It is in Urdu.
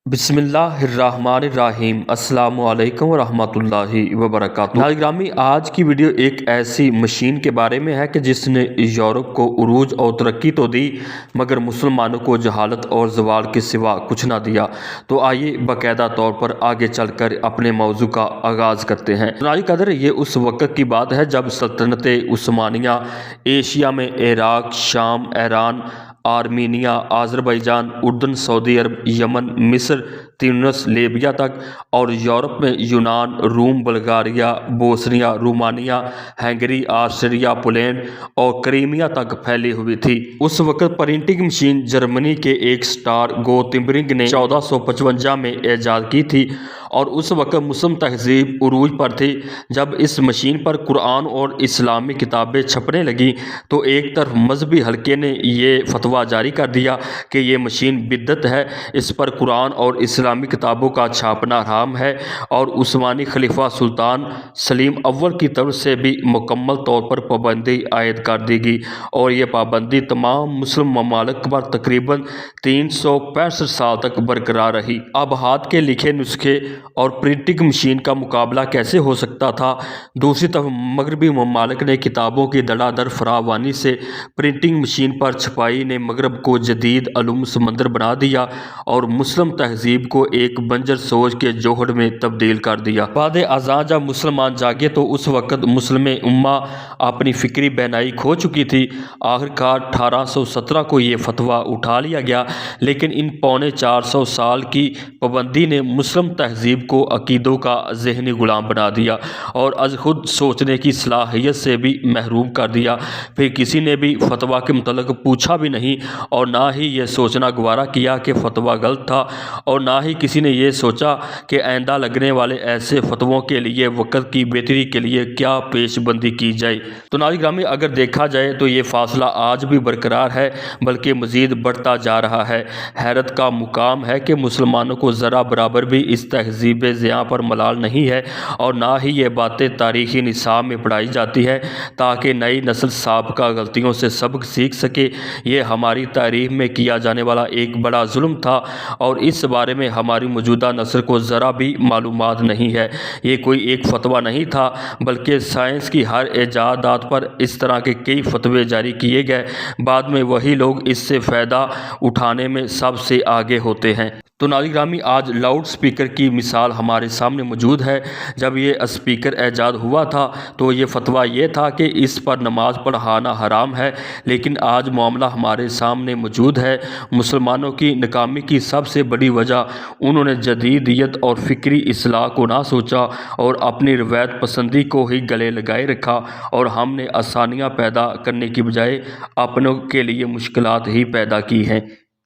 بسم اللہ الرحمن الرحیم۔ السلام علیکم ورحمۃ اللہ وبرکاتہ۔ ناظرین گرامی، آج کی ویڈیو ایک ایسی مشین کے بارے میں ہے کہ جس نے یورپ کو عروج اور ترقی تو دی مگر مسلمانوں کو جہالت اور زوال کے سوا کچھ نہ دیا۔ تو آئیے باقاعدہ طور پر آگے چل کر اپنے موضوع کا آغاز کرتے ہیں۔ ناظرین قدر، یہ اس وقت کی بات ہے جب سلطنت عثمانیہ ایشیا میں عراق، شام، ایران، آرمینیا، آذربائیجان، اردن، سعودی عرب، یمن، مصر، تیونس، لیبیا تک اور یورپ میں یونان، روم، Bulgaria, Bosnia, Romania, Hungary, Austria, Poland اور کریمیا تک پھیلی ہوئی تھی۔ اس وقت پرنٹنگ مشین جرمنی کے ایک اسٹار گوتنبرگ نے 1455 میں ایجاد کی تھی اور اس وقت مسلم تہذیب عروج پر تھی۔ جب اس مشین پر قرآن اور اسلامی کتابیں چھپنے لگیں تو ایک طرف مذہبی حلقے نے یہ فتویٰ جاری کر دیا کہ یہ مشین بدعت ہے، اس پر قرآن اور اسلامی کتابوں کا چھاپنا حرام ہے، اور عثمانی خلیفہ سلطان سلیم اول کی طرف سے بھی مکمل طور پر پابندی عائد کر دی گئی، اور یہ پابندی تمام مسلم ممالک پر تقریباً 365 سال تک برقرار رہی۔ اب ہاتھ کے لکھے نسخے اور پرنٹنگ مشین کا مقابلہ کیسے ہو سکتا تھا؟ دوسری طرف مغربی ممالک نے کتابوں کی دھڑا دھڑ فراوانی سے پرنٹنگ مشین پر چھپائی نے مغرب کو جدید علوم سمندر بنا دیا اور مسلم تہذیب کو ایک بنجر سوچ کے جوہر میں تبدیل کر دیا۔ بعد ازاں جب مسلمان جاگے تو اس وقت مسلم امہ اپنی فکری بینائی کھو چکی تھی۔ آخرکار 1817 کو یہ فتویٰ اٹھا لیا گیا، لیکن ان پونے 400 سال کی پابندی نے مسلم تہذیب کو عقیدوں کا ذہنی غلام بنا دیا اور از خود سوچنے کی صلاحیت سے بھی محروم کر دیا۔ پھر کسی نے بھی فتویٰ کے متعلق پوچھا بھی نہیں اور نہ ہی یہ سوچنا گوارا کیا کہ فتویٰ غلط تھا، اور نہ ہی کسی نے یہ سوچا کہ آئندہ لگنے والے ایسے فتووں کے لیے وقت کی بہتری کے لیے کیا پیش بندی کی جائے۔ تو ناظرین گرامی، اگر دیکھا جائے تو یہ فاصلہ آج بھی برقرار ہے بلکہ مزید بڑھتا جا رہا ہے۔ حیرت کا مقام ہے کہ مسلمانوں کو ذرا برابر بھی اس تہذیب زیاں پر ملال نہیں ہے، اور نہ ہی یہ باتیں تاریخی نصاب میں پڑھائی جاتی ہے تاکہ نئی نسل سابقہ غلطیوں سے سبق سیکھ سکے۔ یہ ہماری تاریخ میں کیا جانے والا ایک بڑا ظلم تھا اور اس بارے میں ہماری موجودہ نسل کو ذرا بھی معلومات نہیں ہے۔ یہ کوئی ایک فتویٰ نہیں تھا بلکہ سائنس کی ہر ایجادات پر اس طرح کے کئی فتوے جاری کیے گئے، بعد میں وہی لوگ اس سے فائدہ اٹھانے میں سب سے آگے ہوتے ہیں۔ تو ناظرین گرامی، آج لاؤڈ سپیکر کی مثال ہمارے سامنے موجود ہے۔ جب یہ اسپیکر ایجاد ہوا تھا تو یہ فتویٰ یہ تھا کہ اس پر نماز پڑھانا حرام ہے، لیکن آج معاملہ ہمارے سامنے موجود ہے۔ مسلمانوں کی ناکامی کی سب سے بڑی وجہ انہوں نے جدیدیت اور فکری اصلاح کو نہ سوچا اور اپنی روایت پسندی کو ہی گلے لگائے رکھا، اور ہم نے آسانیاں پیدا کرنے کی بجائے اپنوں کے لیے مشکلات ہی پیدا کی ہیں۔